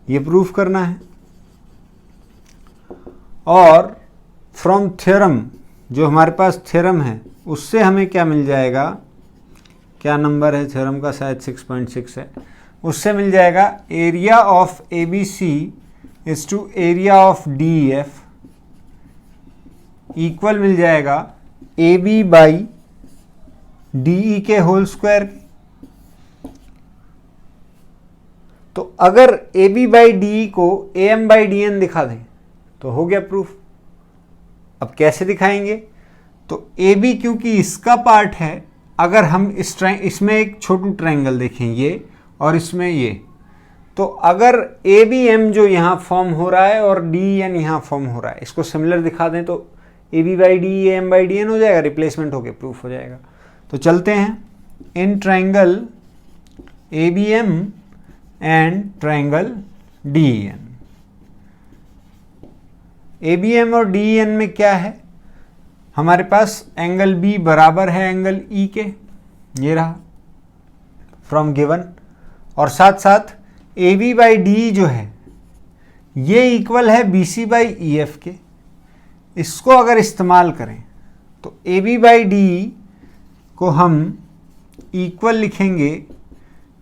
ये प्रूफ करना है। और फ्रॉम थ्योरम, जो हमारे पास थ्योरम है उससे हमें क्या मिल जाएगा, क्या नंबर है थ्योरम का, शायद 6.6 है, उससे मिल जाएगा area of ABC is to area of DEF equal मिल जाएगा AB/DE के होल स्क्वायर। तो अगर AB/DE को AM/DN दिखा दें तो हो गया प्रूफ। अब कैसे दिखाएंगे, तो AB क्योंकि इसका पार्ट है, अगर हम इसमें एक छोटू ट्रायंगल देखें ये और इसमें ये, तो अगर ABM जो यहाँ फॉर्म हो रहा है और DN यहाँ फॉर्म हो रहा है, इसको सिमिलर दिखा दें तो AB/DE AM/DN हो जाएगा, रिप्लेसमेंट होके प्रूफ हो जाएगा। तो चलते हैं, in triangle ABM and triangle DEN। ABM और DEN में क्या है, हमारे पास एंगल B बराबर है एंगल E के, ये रहा फ्रॉम गिवन, और साथ साथ AB/DE जो है ये इक्वल है BC/EF के। इसको अगर इस्तेमाल करें तो AB/DE को हम इक्वल लिखेंगे,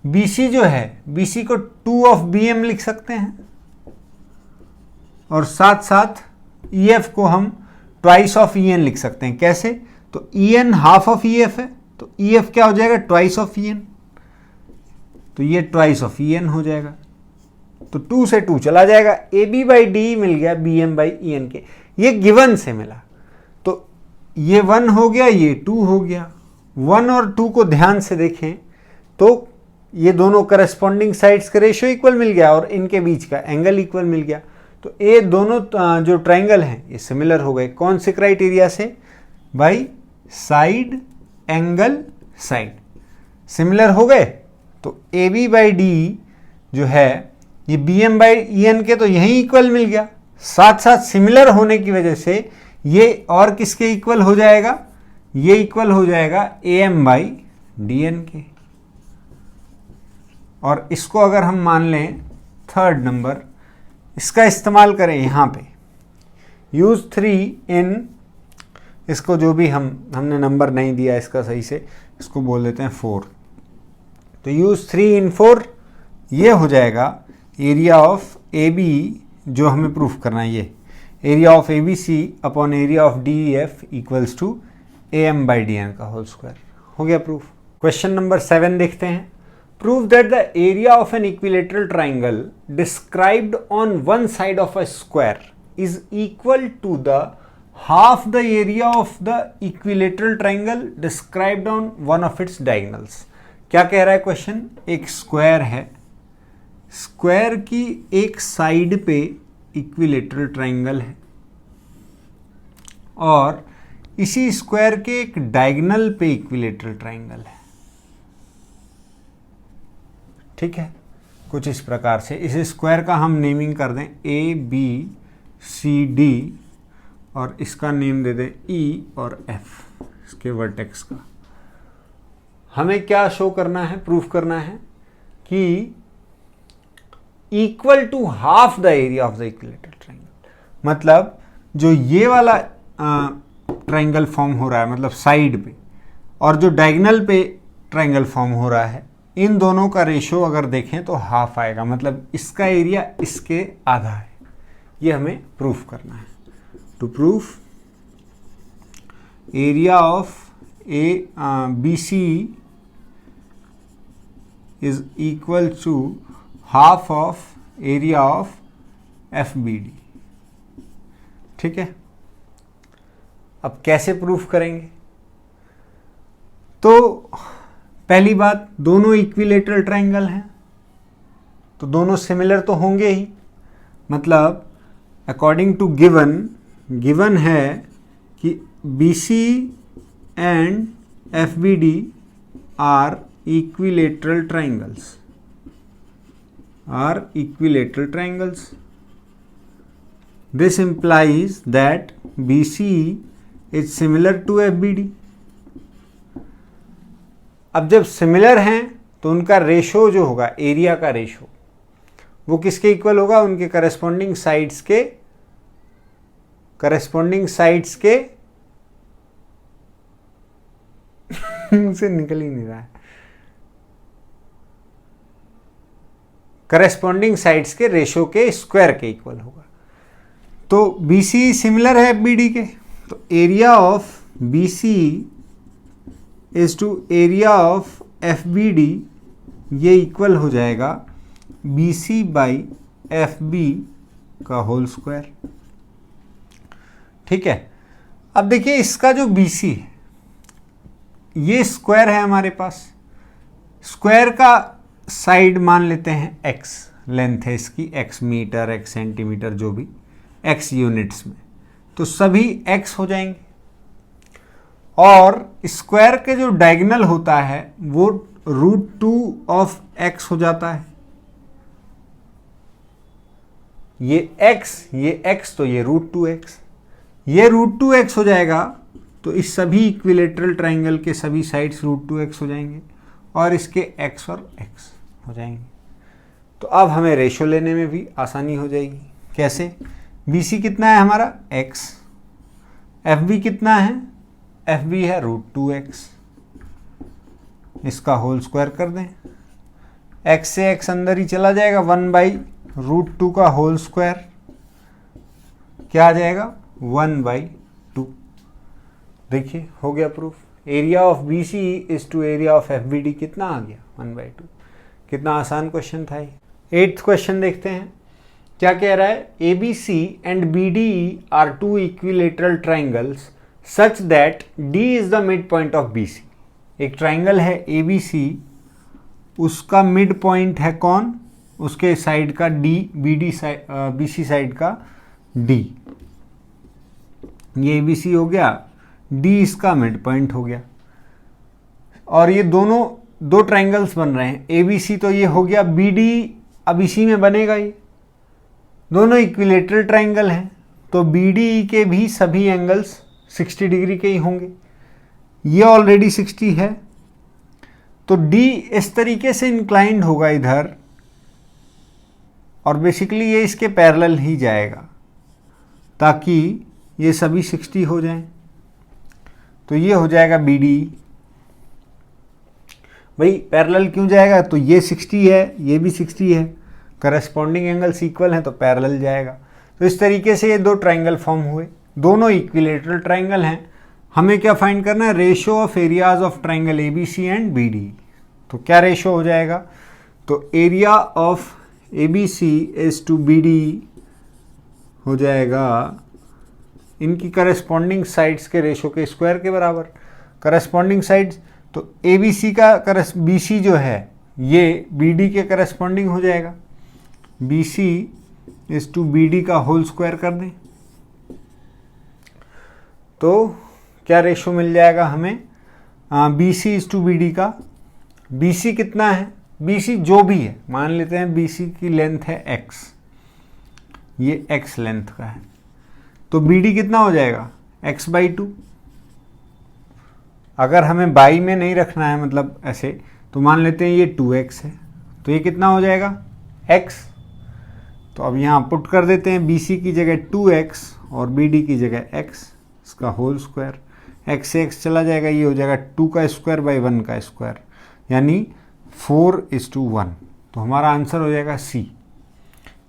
BC जो है BC को 2 ऑफ BM लिख सकते हैं, और साथ साथ EF को हम ट्वाइस ऑफ EN लिख सकते हैं। कैसे, तो EN हाफ ऑफ EF है, तो EF क्या हो जाएगा, ट्वाइस ऑफ EN, तो ये ट्वाइस ऑफ EN हो जाएगा। तो 2 से 2 चला जाएगा, AB/DE मिल गया BM/EN के, ये गिवन से मिला, तो ये 1 हो गया, ये 2 हो गया। 1 और 2 को ध्यान से देखें तो ये दोनों करस्पॉन्डिंग साइड्स का रेशियो इक्वल मिल गया और इनके बीच का एंगल इक्वल मिल गया। तो ये दोनों जो ट्रायंगल हैं ये सिमिलर हो गए, कौन से क्राइटेरिया से, भाई साइड एंगल साइड सिमिलर हो गए। तो AB/DE जो है ये BM/EN के तो यहीं इक्वल मिल गया, साथ साथ सिमिलर होने की वजह से ये और किसके इक्वल हो जाएगा, ये इक्वल हो जाएगा AM/DN के। और इसको अगर हम मान लें थर्ड नंबर, इसका इस्तेमाल करें यहाँ पे, यूज 3 इन, इसको जो भी हमने नंबर नहीं दिया इसका सही से, इसको बोल देते हैं 4। तो यूज 3 इन 4, ये हो जाएगा एरिया ऑफ AB जो हमें प्रूफ करना है, ये area of ABC upon area of DEF equals to AM/DN का होल स्क्वायर। हो गया प्रूफ। क्वेश्चन नंबर 7 देखते हैं। Prove that the area of an equilateral triangle described on one side of a square is equal to the half the area of the equilateral triangle described on one of its diagonals. क्या कह रहा है question, एक square है, square की एक side पे equilateral triangle है और इसी स्क्वायर के एक डायगोनल पे इक्विलेटरल ट्राइंगल है। ठीक है, कुछ इस प्रकार से इस स्क्वायर का हम नेमिंग कर दें ABCD और इसका नेम दे दें E और F, इसके वर्टेक्स का। हमें क्या शो करना है, प्रूफ करना है कि equal to half the area of the equilateral triangle. मतलब जो ये वाला ट्राइंगल फॉर्म हो रहा है, मतलब साइड पे, और जो डायगोनल पे ट्राइंगल फॉर्म हो रहा है, इन दोनों का रेशो अगर देखें तो हाफ आएगा, मतलब इसका एरिया इसके आधा है। ये हमें प्रूफ करना है। To proof area of BC is equal to half of area of FBD। ठीक है, अब कैसे प्रूफ करेंगे? तो पहली बात, दोनों इक्विलेटरल ट्राइंगल हैं तो दोनों सिमिलर तो होंगे ही, मतलब अकॉर्डिंग टू गिवन है कि BC and FBD are equilateral triangles. This implies that BC is similar to FBD। अब जब सिमिलर हैं तो उनका रेशो जो होगा, एरिया का रेशो, वो किसके इक्वल होगा? उनके करस्पॉन्डिंग साइड्स के से निकल ही नहीं रहा है, करस्पॉन्डिंग साइड्स के रेशो के स्क्वायर के इक्वल होगा। तो BC सिमिलर है FBD के, तो area of BC is to area of FBD, ये इक्वल हो जाएगा BC बाई FB का होल स्क्वायर। ठीक है, अब देखिए इसका जो BC है ये स्क्वायर है हमारे पास, स्क्वायर का साइड मान लेते हैं x, लेंथ है इसकी x मीटर, x सेंटीमीटर, जो भी x यूनिट्स में, तो सभी x हो जाएंगे। और स्क्वायर के जो डायगोनल होता है वो √2 ऑफ x हो जाता है। ये x तो ये √2x, ये √2x हो जाएगा, तो इस सभी इक्विलेटरल ट्राइंगल के सभी साइड्स √2x हो जाएंगे और इसके x और x हो जाएंगे। तो अब हमें रेशो लेने में भी आसानी हो जाएगी। कैसे? BC कितना है हमारा? x, FB कितना है? FB है √2x, इसका होल स्क्वायर कर दें, x से x अंदर ही चला जाएगा, 1/√2 का होल स्क्वायर क्या आ जाएगा? 1/2। देखिए हो गया proof. Area of BC is to area of FBD कितना आ गया? 1/2। कितना आसान क्वेश्चन था ये। 8th क्वेश्चन देखते हैं, क्या कह रहा है? ABC and BDE are two equilateral triangles such that D is the mid point of BC। एक ट्राइंगल है ABC, उसका मिड पॉइंट है कौन? उसके साइड का D, BC साइड का D। ये ABC हो गया, D इसका मिड पॉइंट हो गया, और ये दोनों दो ट्राइंगल्स बन रहे हैं। ABC तो ये हो गया, BD अब इसी में बनेगा, ये दोनों इक्विलेटरल ट्राइंगल हैं, तो BDE के भी सभी एंगल्स 60 डिग्री के ही होंगे। ये ऑलरेडी 60 है, तो D इस तरीके से इंक्लाइंड होगा इधर, और बेसिकली ये इसके पैरेलल ही जाएगा ताकि ये सभी 60 हो जाएं। तो ये हो जाएगा BDE। भाई पैरेलल क्यों जाएगा? तो ये 60 है, ये भी 60 है, करस्पॉन्डिंग एंगल्स इक्वल हैं तो पैरेलल जाएगा। तो इस तरीके से ये दो ट्राइंगल फॉर्म हुए, दोनों इक्विलेटरल ट्राइंगल हैं। हमें क्या फाइंड करना है? Ratio of areas of triangle ABC and BDE। तो क्या रेशो हो जाएगा? तो area of ABC is to BDE हो जाएगा इनकी करस्पॉन्डिंग साइड्स के रेशो के स्क्वायर के बराबर। करस्पॉन्डिंग साइड्स तो ABC का BC जो है ये BD के करस्पॉन्डिंग हो जाएगा, BC इज टू BD का होल स्क्वायर कर दें, तो क्या रेशो मिल जाएगा हमें? BC इज टू BD का। BC कितना है? BC जो भी है, मान लेते हैं BC की लेंथ है x, ये x लेंथ का है, तो BD कितना हो जाएगा? x/2। अगर हमें बाई में नहीं रखना है, मतलब ऐसे, तो मान लेते हैं ये 2x है, तो ये कितना हो जाएगा? x। तो अब यहाँ पुट कर देते हैं, BC की जगह 2x और BD की जगह x, इसका होल स्क्वायर, x से x चला जाएगा, ये हो जाएगा 2 का स्क्वायर बाई 1 का स्क्वायर, यानी 4:1। तो हमारा आंसर हो जाएगा C।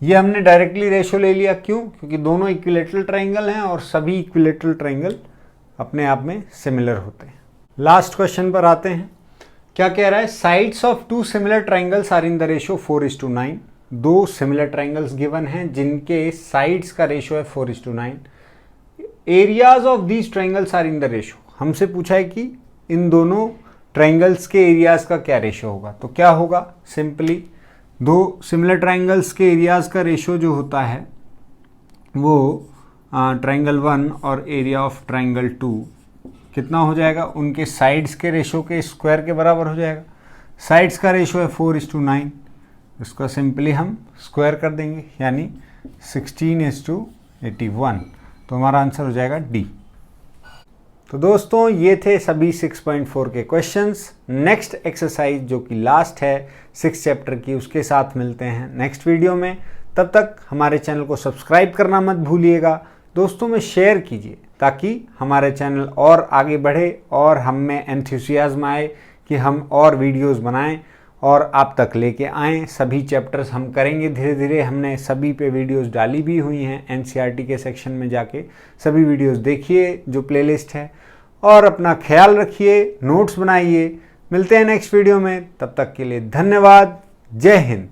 ये हमने डायरेक्टली रेशो ले लिया, क्यों? क्योंकि दोनों इक्विलेटरल ट्राइंगल हैं और सभी इक्विलेटरल ट्राइंगल अपने आप में सिमिलर होते हैं। लास्ट क्वेश्चन पर आते हैं, क्या कह रहा है? Sides of two similar triangles are in the ratio 4:9। दो सिमिलर ट्राइंगल्स गिवन हैं जिनके साइड्स का रेशो है 4:9। Areas of these triangles are in the ratio. हमसे पूछा है कि इन दोनों ट्राइंगल्स के एरियाज का क्या रेशो होगा। तो क्या होगा? सिंपली दो सिमिलर ट्राइंगल्स के एरियाज का रेशो जो होता है वो ट्राइंगल 1 और एरिया ऑफ ट्राइंगल 2 कितना हो जाएगा? उनके साइड्स के रेशो के स्क्वायर के बराबर हो जाएगा। साइड्स का रेशो है 4:9, इसका सिंपली हम स्क्वायर कर देंगे, यानी 16:81। तो हमारा आंसर हो जाएगा D। तो दोस्तों ये थे सभी 6.4 के क्वेश्चंस। नेक्स्ट एक्सरसाइज जो कि लास्ट है 6 चैप्टर की, उसके साथ मिलते हैं नेक्स्ट वीडियो में। तब तक हमारे चैनल को सब्सक्राइब करना मत भूलिएगा, दोस्तों में शेयर कीजिए ताकि हमारे चैनल और आगे बढ़े और हम में एंथुसियाज्म आए कि हम और वीडियोस बनाएं और आप तक लेके आएँ। सभी चैप्टर्स हम करेंगे धीरे धीरे, हमने सभी पे वीडियोस डाली भी हुई हैं। एनसीईआरटी के सेक्शन में जाके सभी वीडियोस देखिए जो प्लेलिस्ट है, और अपना ख्याल रखिए, नोट्स बनाइए। मिलते हैं नेक्स्ट वीडियो में, तब तक के लिए धन्यवाद। जय हिंद।